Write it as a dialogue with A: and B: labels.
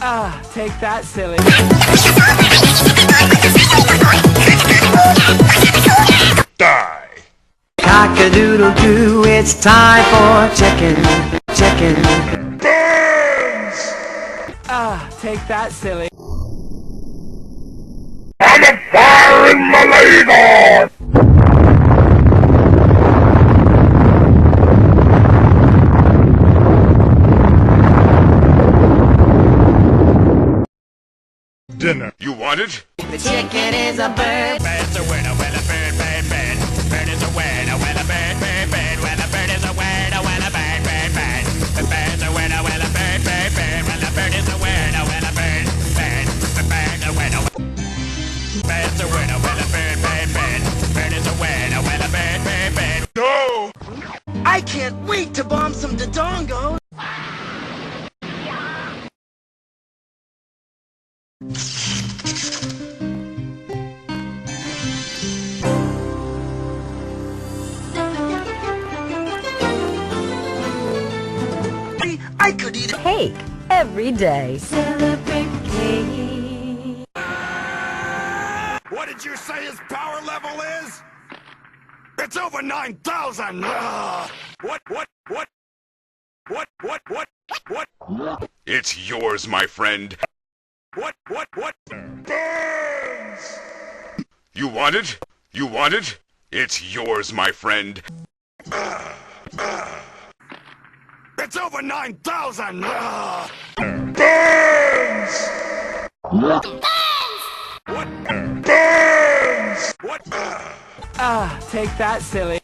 A: Ah, take that, silly.
B: Die!
C: Cock-a-doodle-doo, it's time for chicken, chicken.
B: Burns!
A: Ah, take that, silly.
B: I'm a fire in my ladle! Dinner. You want it?
C: The chicken is a bird.
D: Bird's a winner, well a bird, bird, bird. Bird is a winner, well a bird, bird, bird. Well a bird is a winner, well a bird, bird, bird. The bird's a winner, well a bird, bird, bird. Well a bird is a winner, well a bird, bird. The bird's a winner. Bird's a winner, well a bird, bird, bird. Bird is a winner, well a bird, bird, bird.
B: No!
E: I can't wait to bomb some dodongos! I could eat
F: Cake every day.
G: Celebrate cake.
B: What did you say his power level is? It's over 9,000! What? It's yours, my friend. What? Burns! You want it? You want it? It's yours, my friend. It's over 9,000! Burns! What? Burns! What?
A: Ah, take that, silly.